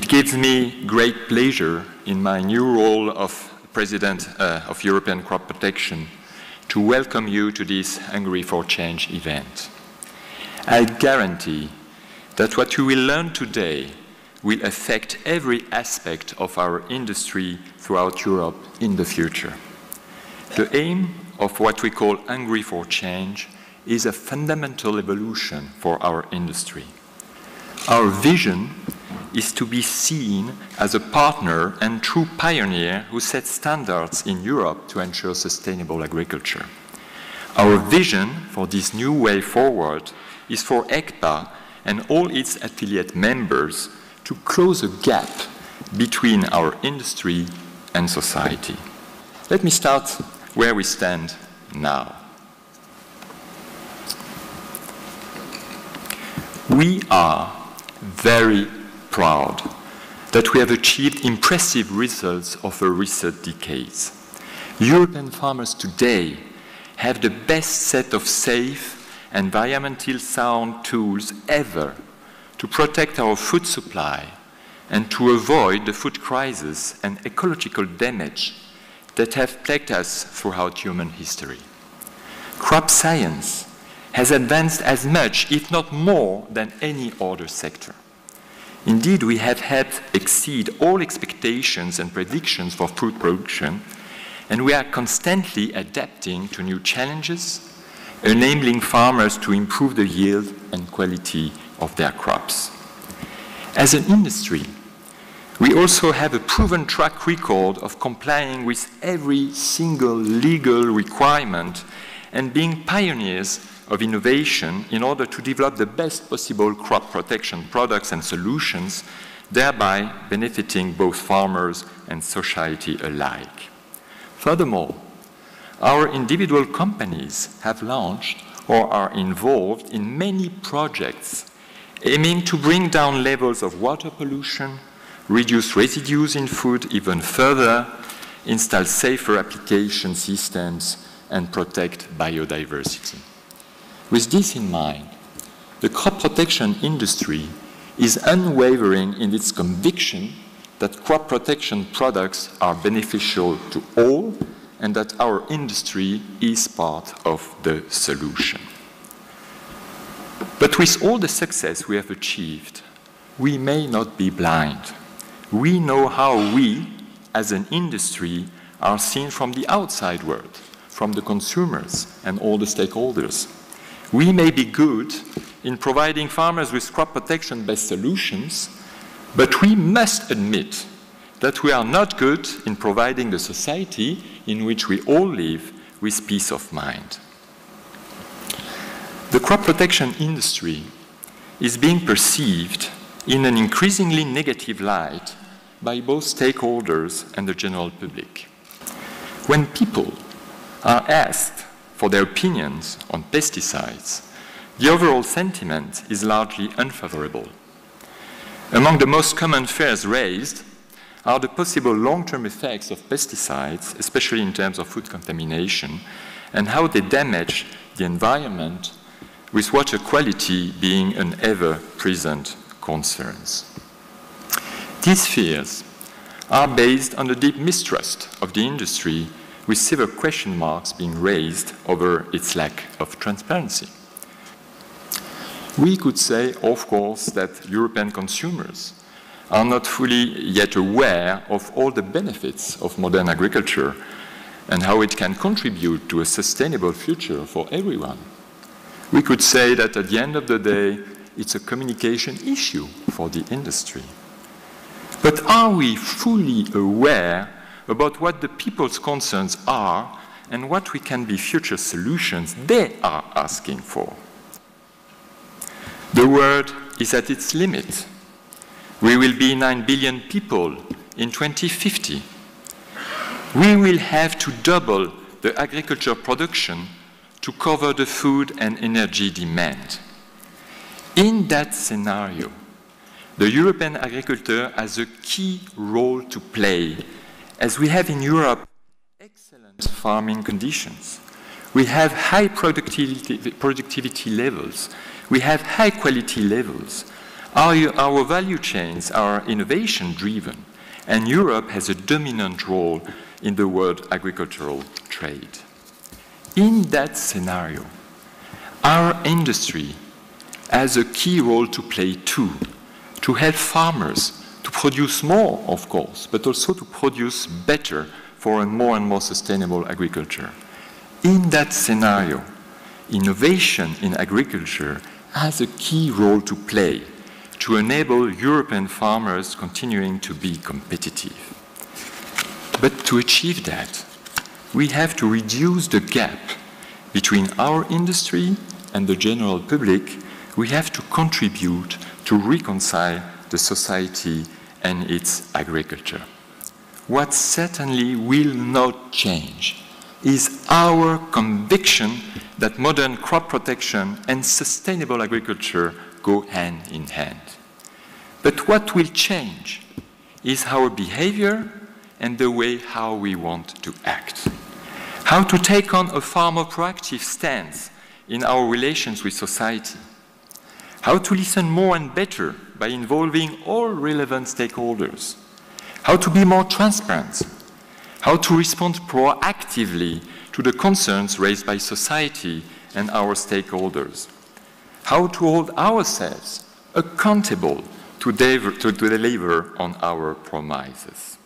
gives me great pleasure in my new role of President of European Crop Protection to welcome you to this Hungry for Change event. I guarantee that what you will learn today will affect every aspect of our industry throughout Europe in the future. The aim of what we call Hungry for Change is a fundamental evolution for our industry. Our vision is to be seen as a partner and true pioneer who sets standards in Europe to ensure sustainable agriculture. Our vision for this new way forward is for ECPA and all its affiliate members to close a gap between our industry and society. Let me start where we stand now. We are very proud that we have achieved impressive results over recent decades. European farmers today have the best set of safe, environmentally sound tools ever to protect our food supply and to avoid the food crisis and ecological damage that have plagued us throughout human history. Crop science has advanced as much, if not more, than any other sector. Indeed, we have helped exceed all expectations and predictions for food production, and we are constantly adapting to new challenges, enabling farmers to improve the yield and quality of their crops. As an industry, we also have a proven track record of complying with every single legal requirement and being pioneers of innovation in order to develop the best possible crop protection products and solutions, thereby benefiting both farmers and society alike. Furthermore, our individual companies have launched or are involved in many projects aiming to bring down levels of water pollution, reduce residues in food even further, install safer application systems, and protect biodiversity. With this in mind, the crop protection industry is unwavering in its conviction that crop protection products are beneficial to all and that our industry is part of the solution. But with all the success we have achieved, we may not be blind. We know how we, as an industry, are seen from the outside world, from the consumers and all the stakeholders. We may be good in providing farmers with crop protection-based solutions, but we must admit that we are not good in providing the society in which we all live with peace of mind. The crop protection industry is being perceived in an increasingly negative light by both stakeholders and the general public. When people are asked for their opinions on pesticides, the overall sentiment is largely unfavorable. Among the most common fears raised are the possible long-term effects of pesticides, especially in terms of food contamination, and how they damage the environment, with water quality being an ever-present concern. These fears are based on the deep mistrust of the industry, with several question marks being raised over its lack of transparency. We could say, of course, that European consumers are not fully yet aware of all the benefits of modern agriculture and how it can contribute to a sustainable future for everyone. We could say that at the end of the day, it's a communication issue for the industry. But are we fully aware about what the people's concerns are and what we can be future solutions they are asking for? The world is at its limit. We will be 9 billion people in 2050. We will have to double the agriculture production to cover the food and energy demand. In that scenario, the European agriculture has a key role to play, as we have in Europe excellent farming conditions. We have high productivity levels. We have high quality levels. Our value chains are innovation-driven, and Europe has a dominant role in the world agricultural trade. In that scenario, our industry has a key role to play too, to help farmers to produce more, of course, but also to produce better for a more and more sustainable agriculture. In that scenario, innovation in agriculture has a key role to play to enable European farmers continuing to be competitive. But to achieve that, we have to reduce the gap between our industry and the general public. We have to contribute to reconcile the society and its agriculture. What certainly will not change is our conviction that modern crop protection and sustainable agriculture go hand in hand. But what will change is our behavior and the way how we want to act. How to take on a far more proactive stance in our relations with society. How to listen more and better by involving all relevant stakeholders. How to be more transparent. How to respond proactively to the concerns raised by society and our stakeholders. How to hold ourselves accountable to deliver on our promises.